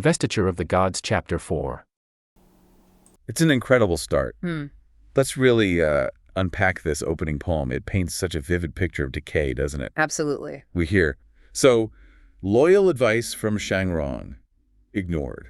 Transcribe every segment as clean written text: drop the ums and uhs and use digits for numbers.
Investiture of the Gods, Chapter 4. It's an incredible start. Hmm. Let's really unpack this opening poem. It paints such a vivid picture of decay, doesn't it? Absolutely. We hear, so, loyal advice from Shangrong, ignored.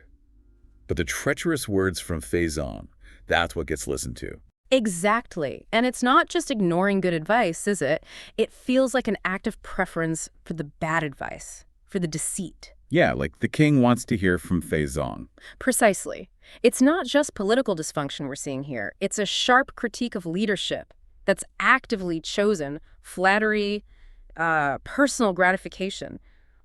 But the treacherous words from Feizong, that's what gets listened to. Exactly. And it's not just ignoring good advice, is it? It feels like an act of preference for the bad advice, for the deceit. Yeah, like the king wants to hear from Feizong. Precisely. It's not just political dysfunction we're seeing here. It's a sharp critique of leadership that's actively chosen flattery, personal gratification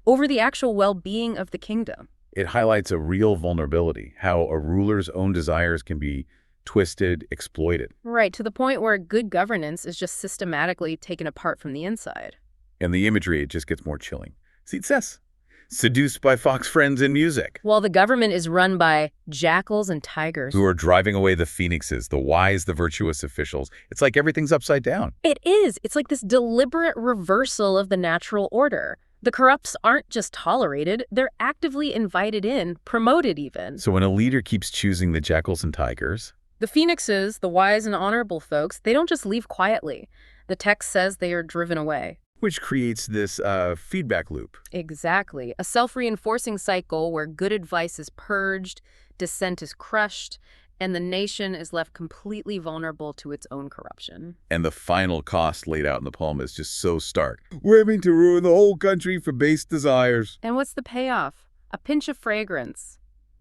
over the actual well-being of the kingdom. It highlights a real vulnerability, how a ruler's own desires can be twisted, exploited. Right, to the point where good governance is just systematically taken apart from the inside. And the imagery, it just gets more chilling. See, it says, seduced by fox friends in music. While the government is run by jackals and tigers. Who are driving away the phoenixes, the wise, the virtuous officials. It's like everything's upside down. It is. It's like this deliberate reversal of the natural order. The corrupts aren't just tolerated, they're actively invited in, promoted even. So when a leader keeps choosing the jackals and tigers... The phoenixes, the wise and honorable folks, they don't just leave quietly. The text says they are driven away. Which creates this feedback loop. Exactly. A self-reinforcing cycle where good advice is purged, dissent is crushed, and the nation is left completely vulnerable to its own corruption. And the final cost laid out in the poem is just so stark. We're aiming to ruin the whole country for base desires. And what's the payoff? A pinch of fragrance.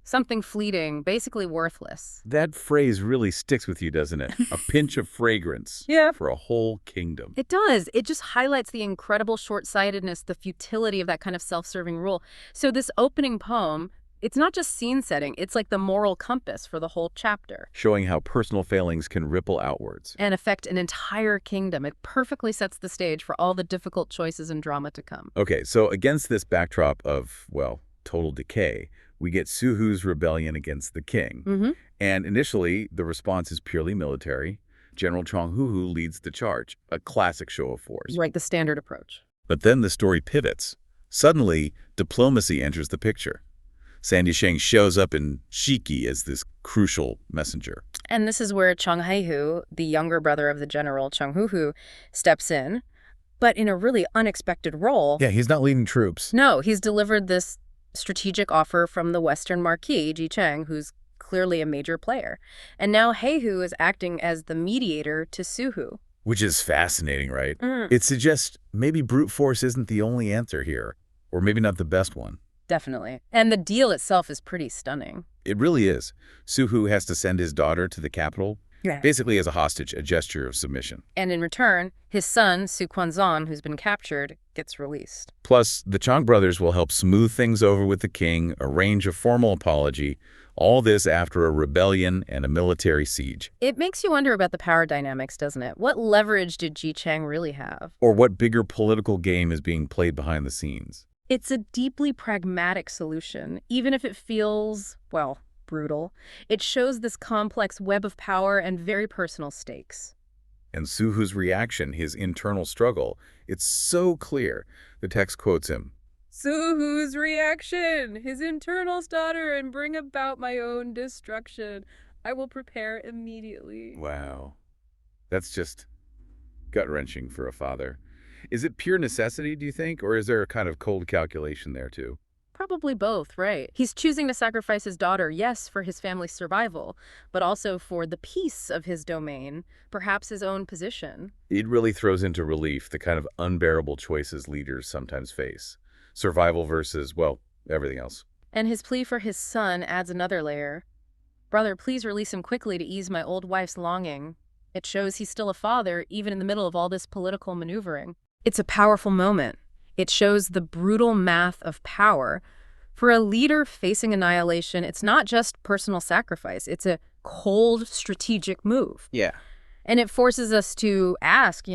Something fleeting, basically worthless. That phrase really sticks with you, doesn't it? A pinch of fragrance. Yeah. For a whole kingdom. It does. It just highlights the incredible short-sightedness, the futility of that kind of self-serving rule. So this opening poem, it's not just scene setting, it's like the moral compass for the whole chapter. Showing how personal failings can ripple outwards. And affect an entire kingdom. It perfectly sets the stage for all the difficult choices and drama to come. Okay, so against this backdrop of, well, total decay, we get Suhu's rebellion against the king. Mm-hmm. And initially, the response is purely military. General Chonghuhu leads the charge, a classic show of force. Right, the standard approach. But then the story pivots. Suddenly, diplomacy enters the picture. San Yisheng shows up in Shiki as this crucial messenger. And this is where Chang Haihu, the younger brother of the general Chonghuhu, steps in, but in a really unexpected role. Yeah, he's not leading troops. No, he's delivered this strategic offer from the Western Marquis, Ji Cheng, who's clearly a major player. And now Heihu is acting as the mediator to Suhu. Which is fascinating, right? It suggests maybe brute force isn't the only answer here, or maybe not the best one. Definitely. And the deal itself is pretty stunning. It really is. Suhu has to send his daughter to the capital, basically as a hostage, a gesture of submission. And in return, his son, Su Quanzan, who's been captured, gets released. Plus, the Chang brothers will help smooth things over with the king, arrange a formal apology, all this after a rebellion and a military siege. It makes you wonder about the power dynamics, doesn't it? What leverage did Ji Cheng really have? Or what bigger political game is being played behind the scenes? It's a deeply pragmatic solution, even if it feels, well, brutal. It shows this complex web of power and very personal stakes. And Suhu's reaction, his internal struggle, it's so clear. The text quotes him. Suhu's reaction, his internal stutter, and bring about my own destruction. I will prepare immediately. Wow. That's just gut-wrenching for a father. Is it pure necessity, do you think, or is there a kind of cold calculation there, too? Probably both, right? He's choosing to sacrifice his daughter, yes, for his family's survival, but also for the peace of his domain, perhaps his own position. It really throws into relief the kind of unbearable choices leaders sometimes face. Survival versus, well, everything else. And his plea for his son adds another layer. Brother, please release him quickly to ease my old wife's longing. It shows he's still a father, even in the middle of all this political maneuvering. It's a powerful moment. It shows the brutal math of power. For a leader facing annihilation, it's not just personal sacrifice. It's a cold, strategic move. Yeah. And it forces us to ask,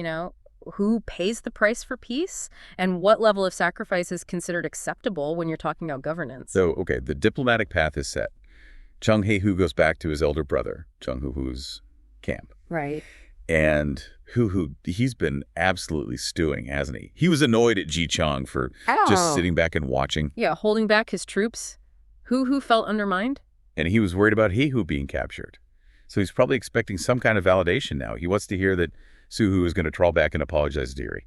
who pays the price for peace? And what level of sacrifice is considered acceptable when you're talking about governance? So, okay, the diplomatic path is set. Chang Heihu goes back to his elder brother, Chonghuhu's camp. Right. And he's been absolutely stewing, hasn't he? He was annoyed at Ji Chang for just sitting back and watching. Yeah, holding back his troops. Who felt undermined? And he was worried about Hehu being captured. So he's probably expecting some kind of validation now. He wants to hear that Suhu is going to trawl back and apologize to Deary.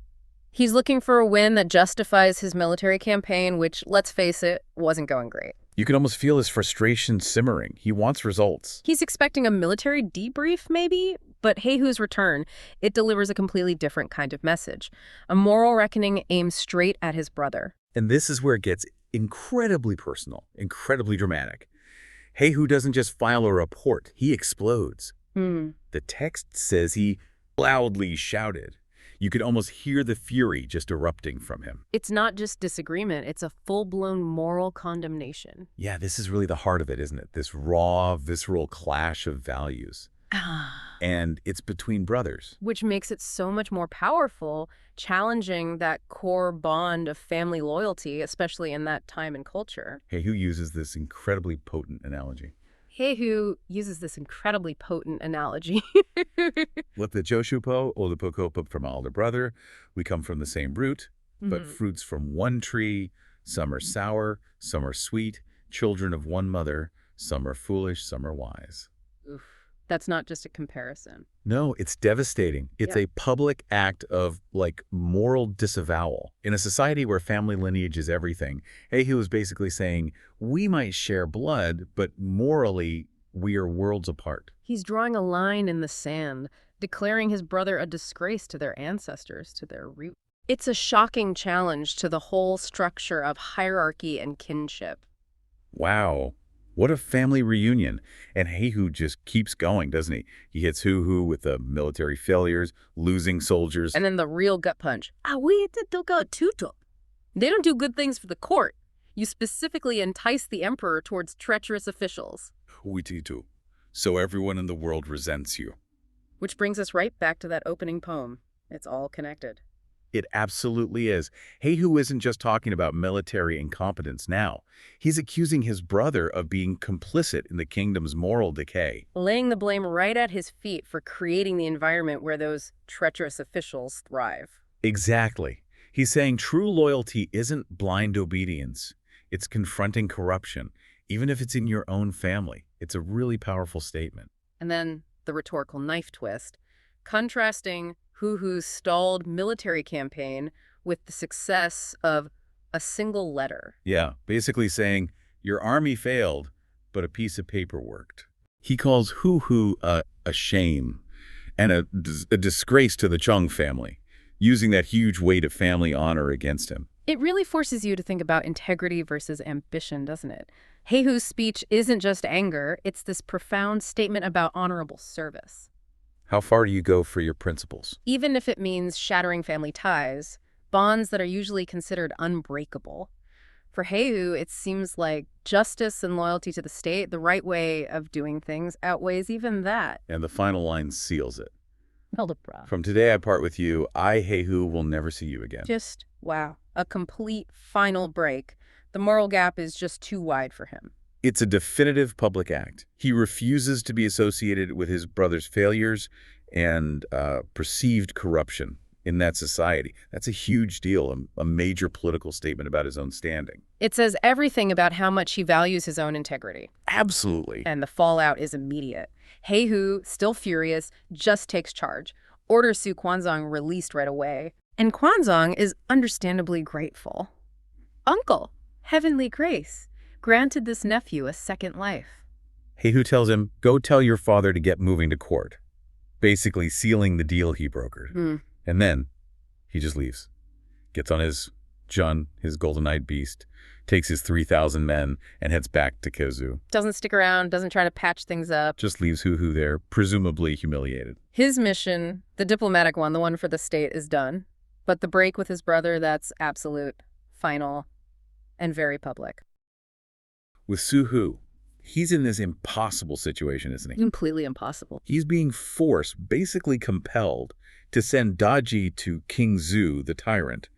He's looking for a win that justifies his military campaign, which, let's face it, wasn't going great. You can almost feel his frustration simmering. He wants results. He's expecting a military debrief, maybe? But Hehu's return, it delivers a completely different kind of message. A moral reckoning aimed straight at his brother. And this is where it gets incredibly personal, incredibly dramatic. Hehu doesn't just file a report, he explodes. The text says he loudly shouted. You could almost hear the fury just erupting from him. It's not just disagreement, it's a full-blown moral condemnation. Yeah, this is really the heart of it, isn't it? This raw, visceral clash of values. And it's between brothers. Which makes it so much more powerful, challenging that core bond of family loyalty, especially in that time and culture. Hehu uses this incredibly potent analogy. Hehu uses this incredibly potent analogy. Let the Joshupo or the Pokopa from our older brother. We come from the same root, but fruits from one tree. Some are sour, some are sweet. Children of one mother. Some are foolish, some are wise. Oof. That's not just a comparison. No, it's devastating. It's a public act of, moral disavowal. In a society where family lineage is everything, Hehu is basically saying, we might share blood, but morally, we are worlds apart. He's drawing a line in the sand, declaring his brother a disgrace to their ancestors, to their root. It's a shocking challenge to the whole structure of hierarchy and kinship. Wow. What a family reunion. And Hehu just keeps going, doesn't he? He hits Huhu with the military failures, losing soldiers. And then the real gut punch. They don't do good things for the court. You specifically entice the emperor towards treacherous officials. Huititu. So everyone in the world resents you. Which brings us right back to that opening poem. It's all connected. It absolutely is. Hehu isn't just talking about military incompetence now. He's accusing his brother of being complicit in the kingdom's moral decay. Laying the blame right at his feet for creating the environment where those treacherous officials thrive. Exactly. He's saying true loyalty isn't blind obedience. It's confronting corruption, even if it's in your own family. It's a really powerful statement. And then the rhetorical knife twist, contrasting Huhu's stalled military campaign with the success of a single letter. Yeah, basically saying, your army failed, but a piece of paper worked. He calls Huhu a shame and a disgrace to the Chung family, using that huge weight of family honor against him. It really forces you to think about integrity versus ambition, doesn't it? Hehu's speech isn't just anger, it's this profound statement about honorable service. How far do you go for your principles? Even if it means shattering family ties, bonds that are usually considered unbreakable. For Hehu, it seems like justice and loyalty to the state, the right way of doing things, outweighs even that. And the final line seals it. Meldebra. From today I part with you, I, Hehu, will never see you again. Just, wow, a complete final break. The moral gap is just too wide for him. It's a definitive public act. He refuses to be associated with his brother's failures and perceived corruption in that society. That's a huge deal, a major political statement about his own standing. It says everything about how much he values his own integrity. Absolutely. And the fallout is immediate. Hehu, still furious, just takes charge, orders Su Quanzong released right away. And Quanzong is understandably grateful. Uncle, heavenly grace, granted this nephew a second life. Hehu tells him, go tell your father to get moving to court, basically sealing the deal he brokered. And then he just leaves, gets on his Jun, his golden-eyed beast, takes his 3,000 men, and heads back to Kezu. Doesn't stick around, doesn't try to patch things up. Just leaves Huhu there, presumably humiliated. His mission, the diplomatic one, the one for the state, is done. But the break with his brother, that's absolute, final, and very public. With Suhu, he's in this impossible situation, isn't he? Completely impossible. He's being forced, basically compelled, to send Daji to King Zhu, the tyrant,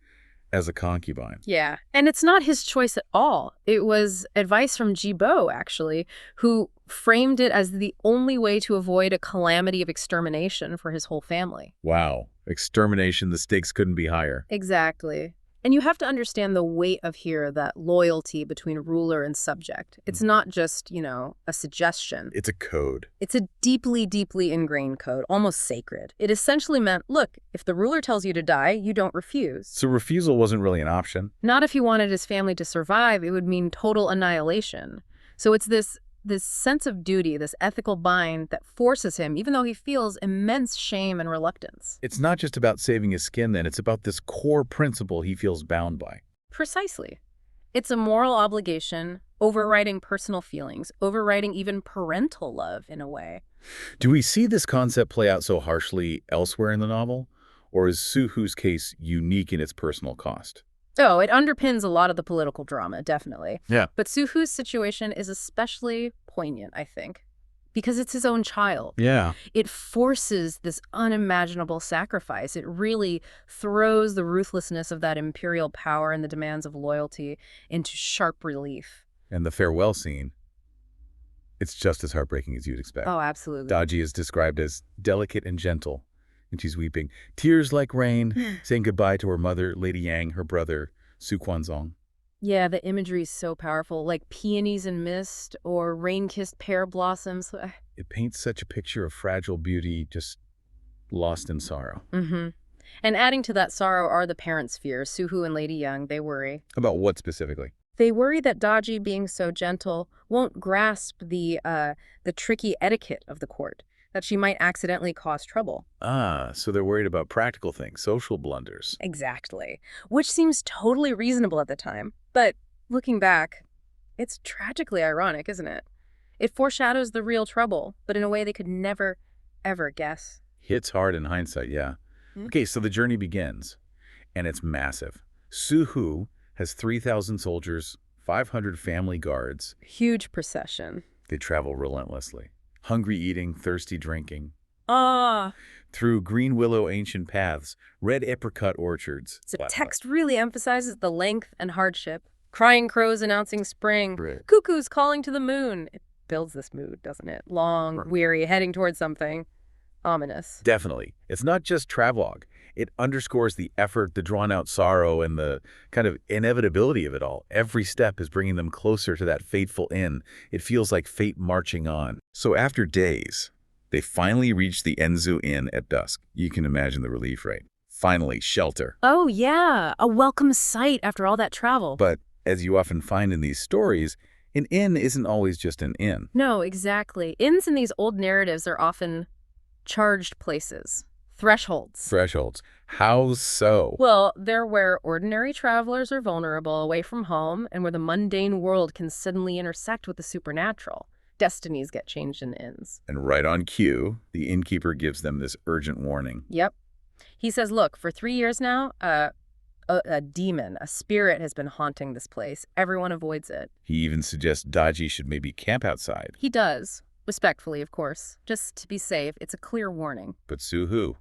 as a concubine. Yeah, and it's not his choice at all. It was advice from Jibo, actually, who framed it as the only way to avoid a calamity of extermination for his whole family. Wow. Extermination, the stakes couldn't be higher. Exactly. And you have to understand the weight of here, that loyalty between ruler and subject. It's not just, a suggestion. It's a code. It's a deeply, deeply ingrained code, almost sacred. It essentially meant, look, if the ruler tells you to die, you don't refuse. So refusal wasn't really an option. Not if he wanted his family to survive. It would mean total annihilation. So it's this sense of duty, this ethical bind that forces him, even though he feels immense shame and reluctance. It's not just about saving his skin then, it's about this core principle he feels bound by. Precisely. It's a moral obligation, overriding personal feelings, overriding even parental love in a way. Do we see this concept play out so harshly elsewhere in the novel? Or is Suhu's case unique in its personal cost? Oh, it underpins a lot of the political drama, definitely. Yeah. But Suhu's situation is especially poignant, I think, because it's his own child. Yeah. It forces this unimaginable sacrifice. It really throws the ruthlessness of that imperial power and the demands of loyalty into sharp relief. And the farewell scene, it's just as heartbreaking as you'd expect. Oh, absolutely. Daji is described as delicate and gentle, and she's weeping. Tears like rain, saying goodbye to her mother, Lady Yang, her brother, Su Quanzong. Yeah, the imagery is so powerful, like peonies in mist or rain-kissed pear blossoms. It paints such a picture of fragile beauty, just lost in sorrow. Mm-hmm. And adding to that sorrow are the parents' fears. Suhu and Lady Yang, they worry. About what specifically? They worry that Daji, being so gentle, won't grasp the tricky etiquette of the court, that she might accidentally cause trouble. Ah, so they're worried about practical things, social blunders. Exactly. Which seems totally reasonable at the time. But looking back, it's tragically ironic, isn't it? It foreshadows the real trouble, but in a way they could never, ever guess. Hits hard in hindsight, yeah. Okay, so the journey begins, and it's massive. Suhu has 3,000 soldiers, 500 family guards. Huge procession. They travel relentlessly. Hungry eating, thirsty drinking. Ah! Through green willow ancient paths, red apricot orchards. So text really emphasizes the length and hardship. Crying crows announcing spring. Cuckoos calling to the moon. It builds this mood, doesn't it? Long, weary, heading towards something. Ominous. Definitely. It's not just travelogue. It underscores the effort, the drawn-out sorrow, and the kind of inevitability of it all. Every step is bringing them closer to that fateful end. It feels like fate marching on. So after days, they finally reach the Enzu Inn at dusk. You can imagine the relief, right? Finally, shelter. Oh, yeah. A welcome sight after all that travel. But as you often find in these stories, an inn isn't always just an inn. No, exactly. Inns in these old narratives are often charged places. Thresholds. Thresholds. How so? Well, they're where ordinary travelers are vulnerable, away from home, and where the mundane world can suddenly intersect with the supernatural. Destinies get changed in inns. And right on cue, the innkeeper gives them this urgent warning. Yep. He says, look, for 3 years now, a demon, a spirit has been haunting this place. Everyone avoids it. He even suggests Daji should maybe camp outside. He does. Respectfully, of course. Just to be safe, it's a clear warning. But Suhu,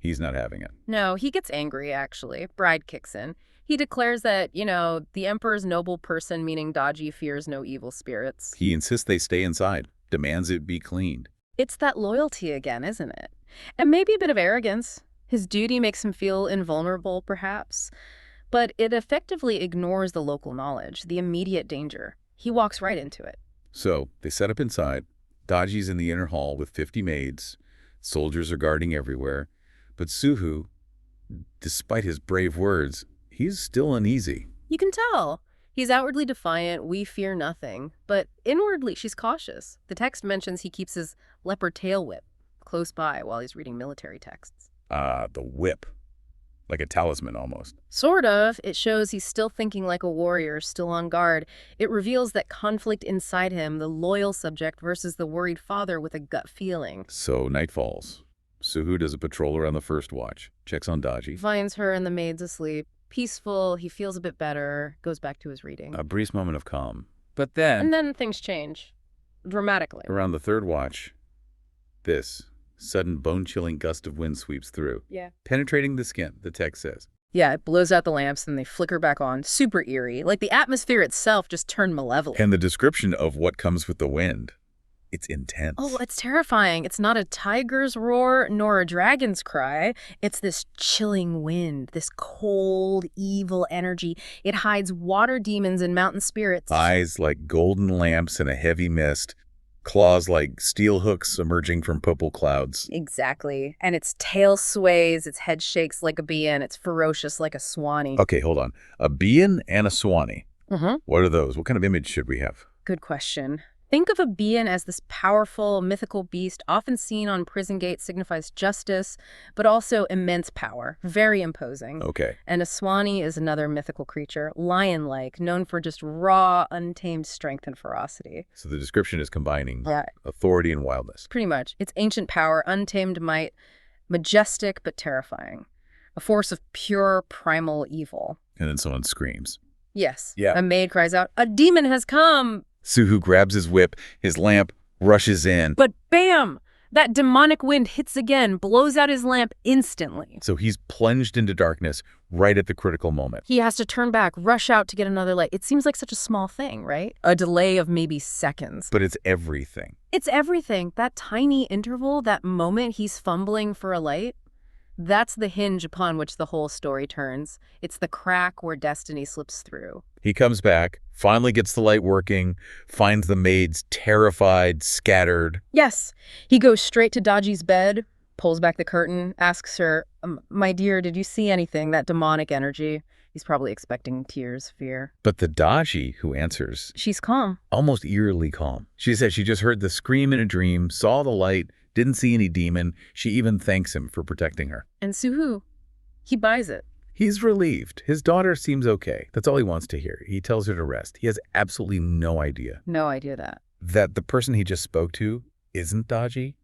he's not having it. No, he gets angry, actually. Bride kicks in. He declares that, the emperor's noble person, meaning Daji, fears no evil spirits. He insists they stay inside, demands it be cleaned. It's that loyalty again, isn't it? And maybe a bit of arrogance. His duty makes him feel invulnerable, perhaps. But it effectively ignores the local knowledge, the immediate danger. He walks right into it. So they set up inside. Daji's in the inner hall with 50 maids. Soldiers are guarding everywhere. But Suhu, despite his brave words, he's still uneasy. You can tell. He's outwardly defiant, we fear nothing. But inwardly, she's cautious. The text mentions he keeps his leopard tail whip close by while he's reading military texts. The whip. Like a talisman, almost. Sort of. It shows he's still thinking like a warrior, still on guard. It reveals that conflict inside him, the loyal subject versus the worried father with a gut feeling. So night falls. Suhu does a patrol around the first watch, checks on Daji. Finds her and the maids asleep. Peaceful, he feels a bit better, goes back to his reading. A brief moment of calm. But then... And then things change. Dramatically. Around the third watch, this sudden bone-chilling gust of wind sweeps through. Yeah. Penetrating the skin, the text says. Yeah, it blows out the lamps and they flicker back on. Super eerie. Like the atmosphere itself just turned malevolent. And the description of what comes with the wind. It's intense. Oh, it's terrifying. It's not a tiger's roar nor a dragon's cry. It's this chilling wind, this cold, evil energy. It hides water demons and mountain spirits. Eyes like golden lamps in a heavy mist, claws like steel hooks emerging from purple clouds. Exactly. And its tail sways, its head shakes like a bee, and it's ferocious like a swanee. Okay, hold on. A bean and a swanee. What are those? What kind of image should we have? Good question. Think of a bean as this powerful, mythical beast, often seen on prison gates, signifies justice, but also immense power, very imposing. Okay. And a swanee is another mythical creature, lion-like, known for just raw, untamed strength and ferocity. So the description is combining Yeah, authority and wildness. pretty much. It's ancient power, untamed might, majestic but terrifying. A force of pure, primal evil. And then someone screams. Yes. Yeah. A maid cries out, "A demon has come!" Suhu grabs his whip, his lamp, rushes in. But bam! That demonic wind hits again, blows out his lamp instantly. So he's plunged into darkness right at the critical moment. He has to turn back, rush out to get another light. It seems like such a small thing, right? A delay of maybe seconds. But it's everything. It's everything. That tiny interval, that moment he's fumbling for a light, that's the hinge upon which the whole story turns. It's the crack where destiny slips through. He comes back, finally gets the light working, finds the maids terrified, scattered. Yes. He goes straight to Daji's bed, pulls back the curtain, asks her, "My dear, did you see anything, that demonic energy?" He's probably expecting tears, fear. But the Daji who answers, She's calm. almost eerily calm. She says she just heard the scream in a dream, saw the light, didn't see any demon. She even thanks him for protecting her. And Suhu, he buys it. He's relieved. His daughter seems okay. That's all he wants to hear. He tells her to rest. He has absolutely no idea No idea that. that the person he just spoke to isn't Daji.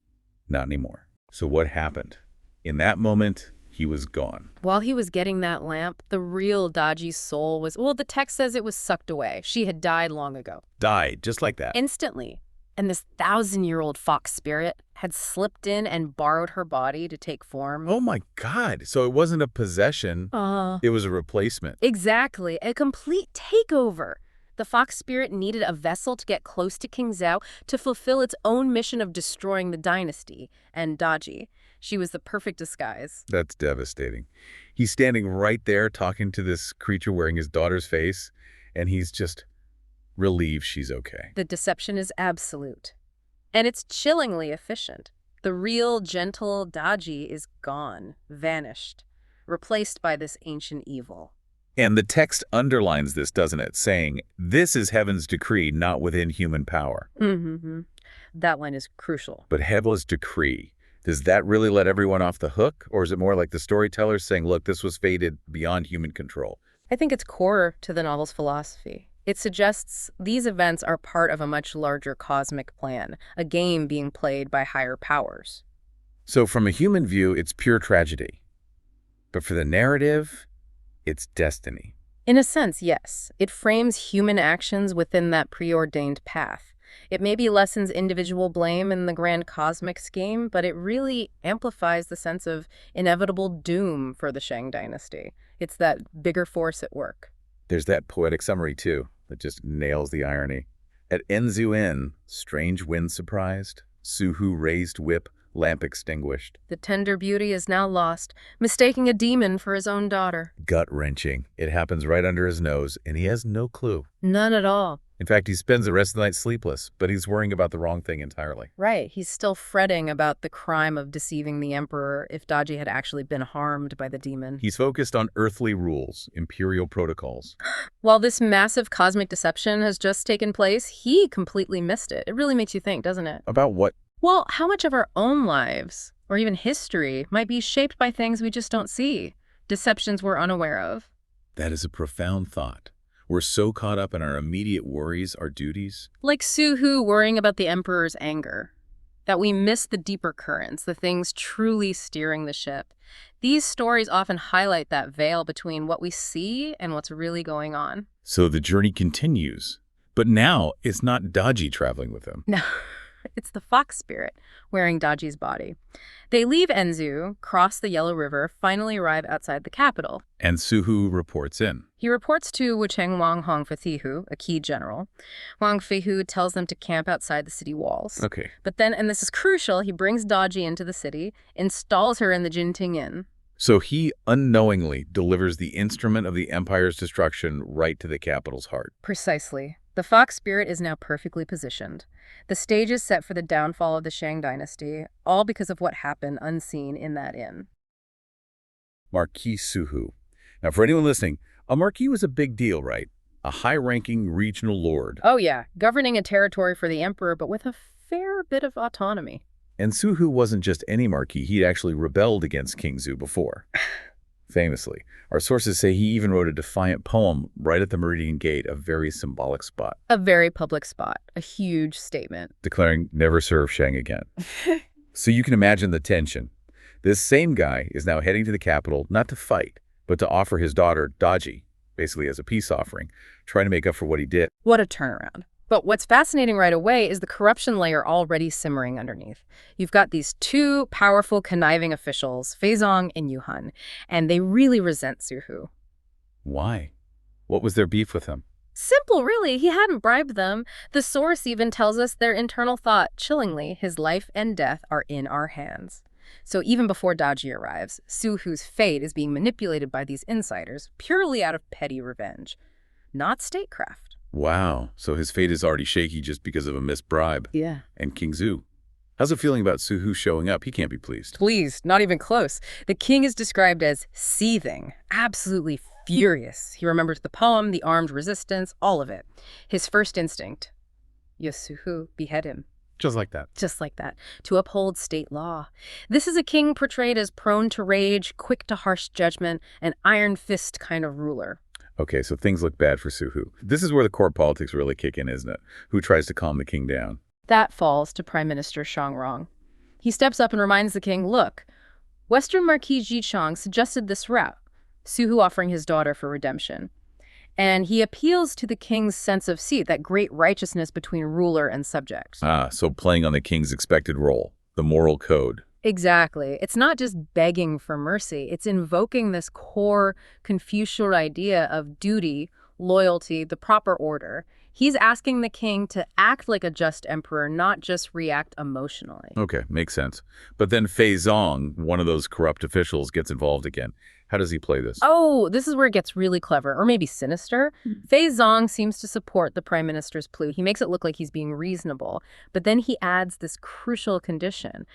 Not anymore. So what happened? In that moment, he was gone. While he was getting that lamp, the real Daji's soul was, well, the text says it was sucked away. She had died long ago. Died, just like that. Instantly. And this 1,000-year-old fox spirit had slipped in and borrowed her body to take form. Oh my God. So it wasn't a possession. It was a replacement. Exactly. A complete takeover. The fox spirit needed a vessel to get close to King Zhao to fulfill its own mission of destroying the dynasty. And Daji, she was the perfect disguise. That's devastating. He's standing right there talking to this creature wearing his daughter's face, and he's just relieved she's okay. The deception is absolute. And it's chillingly efficient. The real, gentle Daji is gone, vanished, replaced by this ancient evil. And the text underlines this, doesn't it? Saying, this is heaven's decree, not within human power. That line is crucial. But heaven's decree, does that really let everyone off the hook? Or is it more like the storyteller saying, look, this was fated beyond human control? I think it's core to the novel's philosophy. It suggests these events are part of a much larger cosmic plan, a game being played by higher powers. So from a human view, it's pure tragedy. But for the narrative, it's destiny. In a sense, yes. It frames human actions within that preordained path. It maybe lessens individual blame in the grand cosmic scheme, but it really amplifies the sense of inevitable doom for the Shang dynasty. It's that bigger force at work. There's that poetic summary, too, that just nails the irony. At Enzu Inn, strange wind surprised, Suhu raised whip, lamp extinguished. The tender beauty is now lost, mistaking a demon for his own daughter. Gut-wrenching. It happens right under his nose, and he has no clue. None at all. In fact, he spends the rest of the night sleepless, but he's worrying about the wrong thing entirely. Right. He's still fretting about the crime of deceiving the emperor if Daji had actually been harmed by the demon. He's focused on earthly rules, imperial protocols. While this massive cosmic deception has just taken place, he completely missed it. It really makes you think, doesn't it? About what? Well, how much of our own lives, or even history, might be shaped by things we just don't see, deceptions we're unaware of? That is a profound thought. We're so caught up in our immediate worries, our duties. Like Suhu worrying about the emperor's anger, that we miss the deeper currents, the things truly steering the ship. These stories often highlight that veil between what we see and what's really going on. So the journey continues. But now it's not Daji traveling with him. No, It's the fox spirit wearing Daji's body. They leave Enzu, cross the Yellow River, finally arrive outside the capital. And Suhu reports in. He reports to Wucheng Wang Hongfeihu, a key general. Wang Feihu tells them to camp outside the city walls. Okay. But then, and this is crucial, he brings Daji into the city, installs her in the Jinting Inn. So he unknowingly delivers the instrument of the empire's destruction right to the capital's heart. Precisely. The fox spirit is now perfectly positioned. The stage is set for the downfall of the Shang dynasty, all because of what happened unseen in that inn. Marquis Suhu. Now, for anyone listening, a marquis was a big deal, right? A high-ranking regional lord. Oh yeah, governing a territory for the emperor, but with a fair bit of autonomy. And Suhu wasn't just any marquis. He'd actually rebelled against King Zhu before. Famously. Our sources say he even wrote a defiant poem right at the Meridian Gate, a very symbolic spot. A very public spot, a huge statement. Declaring, never serve Shang again. So you can imagine the tension. This same guy is now heading to the capital, not to fight, but to offer his daughter, Daji, basically as a peace offering, trying to make up for what he did. What a turnaround. But what's fascinating right away is the corruption layer already simmering underneath. You've got these two powerful, conniving officials, Feizong and Yuhan, and they really resent Suhu. Why? What was their beef with him? Simple, really. He hadn't bribed them. The source even tells us their internal thought, chillingly, his life and death are in our hands. So even before Daji arrives, Suhu's fate is being manipulated by these insiders, purely out of petty revenge, not statecraft. Wow, so his fate is already shaky just because of a missed bribe. Yeah. And King Zhu. How's it feeling about Suhu showing up? He can't be pleased. Pleased, not even close. The king is described as seething, absolutely furious. He remembers the poem, the armed resistance, all of it. His first instinct, Suhu, behead him. Just like that. Just like that, to uphold state law. This is a king portrayed as prone to rage, quick to harsh judgment, an iron fist kind of ruler. Okay, so things look bad for Suhu. This is where the court politics really kick in, isn't it? Who tries to calm the king down? That falls to Prime Minister Shang Rong. He steps up and reminds the king, look, Western Marquis Ji Chang suggested this route, Suhu offering his daughter for redemption. And he appeals to the king's sense of seat, that great righteousness between ruler and subject. Ah, so playing on the king's expected role, the moral code. Exactly. It's not just begging for mercy. It's invoking this core Confucian idea of duty, loyalty, the proper order. He's asking the king to act like a just emperor, not just react emotionally. Okay, makes sense. But then Feizong, one of those corrupt officials, gets involved again. How does he play this? Oh, this is where it gets really clever, or maybe sinister. Feizong seems to support the prime minister's plea. He makes it look like he's being reasonable, but then he adds this crucial condition.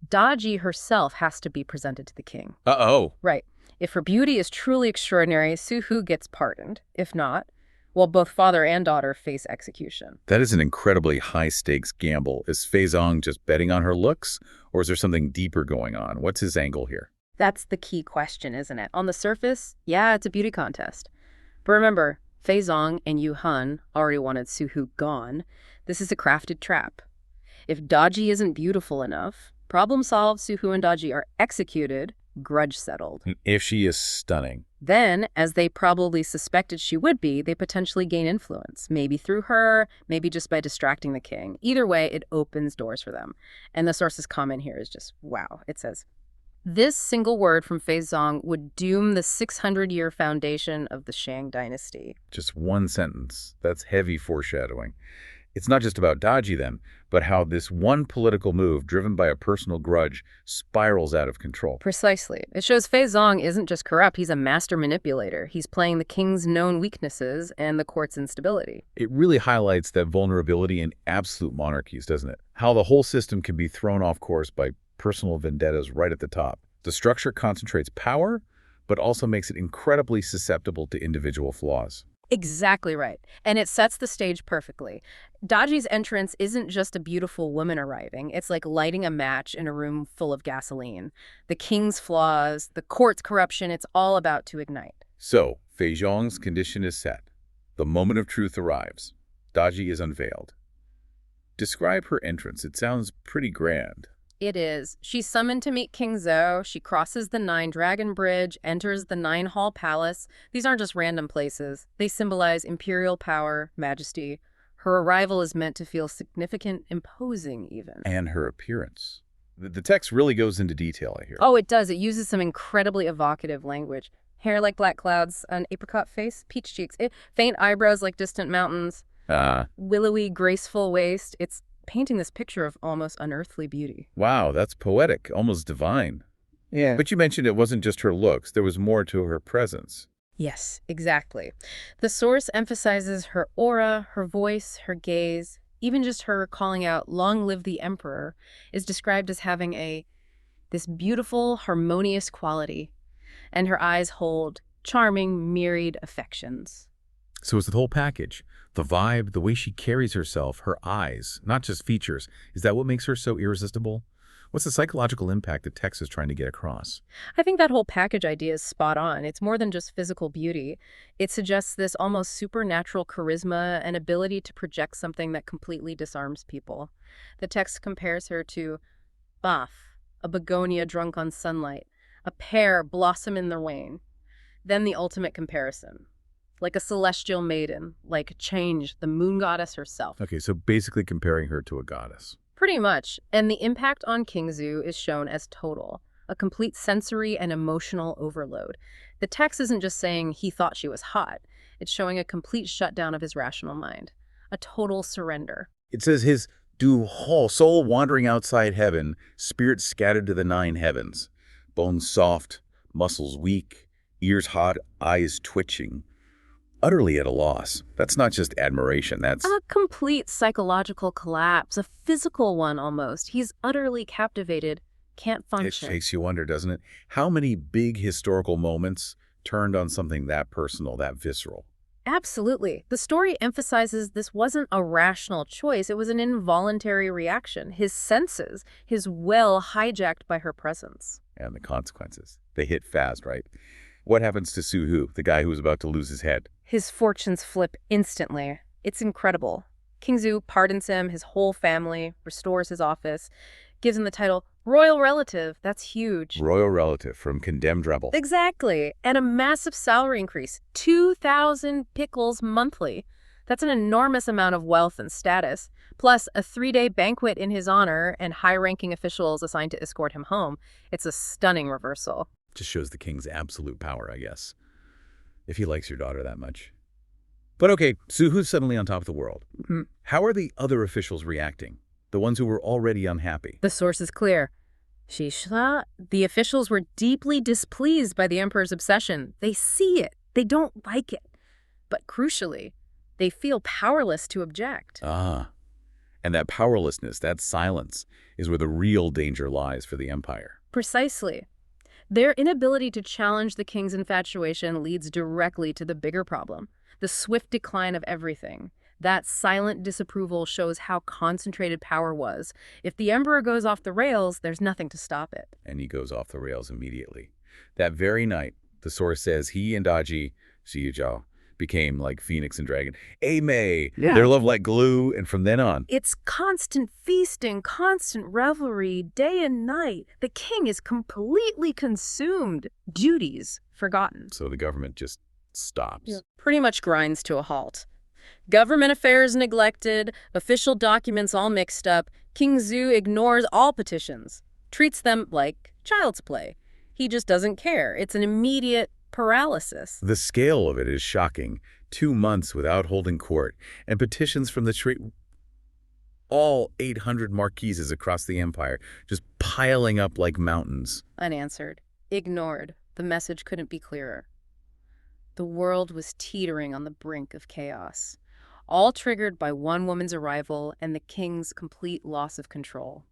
Daji herself has to be presented to the king. Uh-oh. Right. If her beauty is truly extraordinary, Suhu gets pardoned. If not, well, both father and daughter face execution. That is an incredibly high-stakes gamble. Is Feizong just betting on her looks, or is there something deeper going on? What's his angle here? That's the key question, isn't it? On the surface, yeah, it's a beauty contest. But remember, Feizong and Yuhan already wanted Suhu gone. This is a crafted trap. If Daji isn't beautiful enough, problem solved, Suhu and Daji are executed, grudge settled. If she is stunning. Then, as they probably suspected she would be, they potentially gain influence. Maybe through her, maybe just by distracting the king. Either way, it opens doors for them. And the source's comment here is just, wow. It says, this single word from Feizong would doom the 600-year foundation of the Shang dynasty. Just one sentence. That's heavy foreshadowing. It's not just about Daji then, but how this one political move, driven by a personal grudge, spirals out of control. Precisely. It shows Feizong isn't just corrupt, he's a master manipulator. He's playing the king's known weaknesses and the court's instability. It really highlights that vulnerability in absolute monarchies, doesn't it? How the whole system can be thrown off course by personal vendettas right at the top. The structure concentrates power, but also makes it incredibly susceptible to individual flaws. Exactly right. And it sets the stage perfectly. Daji's entrance isn't just a beautiful woman arriving. It's like lighting a match in a room full of gasoline. The king's flaws, the court's corruption, it's all about to ignite. So, Feizong's condition is set. The moment of truth arrives. Daji is unveiled. Describe her entrance. It sounds pretty grand. It is. She's summoned to meet King Zhou. She crosses the Nine-Dragon Bridge, enters the Nine-Hall Palace. These aren't just random places. They symbolize imperial power, majesty. Her arrival is meant to feel significant, imposing even. And her appearance. The text really goes into detail, I hear. Oh, it does. It uses some incredibly evocative language. Hair like black clouds, an apricot face, peach cheeks, faint eyebrows like distant mountains, willowy, graceful waist. It's painting this picture of almost unearthly beauty. Wow, that's poetic, almost divine. Yeah. But you mentioned it wasn't just her looks. There was more to her presence. Yes, exactly. The source emphasizes her aura, her voice, her gaze. Even just her calling out, "Long live the emperor," is described as having this beautiful, harmonious quality. And her eyes hold charming, myriad affections. So it's the whole package. The vibe, the way she carries herself, her eyes, not just features. Is that what makes her so irresistible? What's the psychological impact the text is trying to get across? I think that whole package idea is spot on. It's more than just physical beauty. It suggests this almost supernatural charisma and ability to project something that completely disarms people. The text compares her to Bath, a begonia drunk on sunlight, a pear blossom in the rain. Then the ultimate comparison. Like a celestial maiden, like Change, the moon goddess herself. Okay, so basically comparing her to a goddess. Pretty much. And the impact on Kingzu is shown as total, a complete sensory and emotional overload. The text isn't just saying he thought she was hot. It's showing a complete shutdown of his rational mind, a total surrender. It says his whole soul wandering outside heaven, spirit scattered to the 9 heavens. Bones soft, muscles weak, ears hot, eyes twitching. Utterly at a loss. That's not just admiration, that's... A complete psychological collapse, a physical one almost. He's utterly captivated, can't It function. makes you wonder, doesn't it? How many big historical moments turned on something that personal, that visceral? Absolutely. The story emphasizes this wasn't a rational choice. It was an involuntary reaction. His senses, his will hijacked by her presence. And the consequences. They hit fast, right? What happens to Suhu, the guy who was about to lose his head? His fortunes flip instantly. It's incredible. Kingzu pardons him, his whole family, restores his office, gives him the title Royal Relative. That's huge. Royal relative from condemned rebel. Exactly. And a massive salary increase. 2,000 pickles monthly. That's an enormous amount of wealth and status. Plus a 3-day banquet in his honor and high-ranking officials assigned to escort him home. It's a stunning reversal. Just shows the king's absolute power, I guess. If he likes your daughter that much. But okay, Suhu's suddenly on top of the world. Mm-hmm. How are the other officials reacting? The ones who were already unhappy? The source is clear. Shisha, the officials were deeply displeased by the emperor's obsession. They see it. They don't like it. But crucially, they feel powerless to object. And that powerlessness, that silence, is where the real danger lies for the empire. Precisely. Their inability to challenge the king's infatuation leads directly to the bigger problem, the swift decline of everything. That silent disapproval shows how concentrated power was. If the emperor goes off the rails, there's nothing to stop it. And he goes off the rails immediately. That very night, the source says he and Daji, Xiyuzhao, became like Phoenix and Dragon. Aimee! Yeah. Their love like glue, and from then on. It's constant feasting, constant revelry, day and night. The king is completely consumed. Duties forgotten. So the government just stops. Pretty much grinds to a halt. Government affairs neglected, official documents all mixed up. Kingzu ignores all petitions, treats them like child's play. He just doesn't care. It's an immediate paralysis. The scale of it is shocking. 2 months without holding court, and petitions from the street. All 800 marquises across the empire, just piling up like mountains. Unanswered. Ignored. The message couldn't be clearer. The world was teetering on the brink of chaos, all triggered by one woman's arrival and the king's complete loss of control.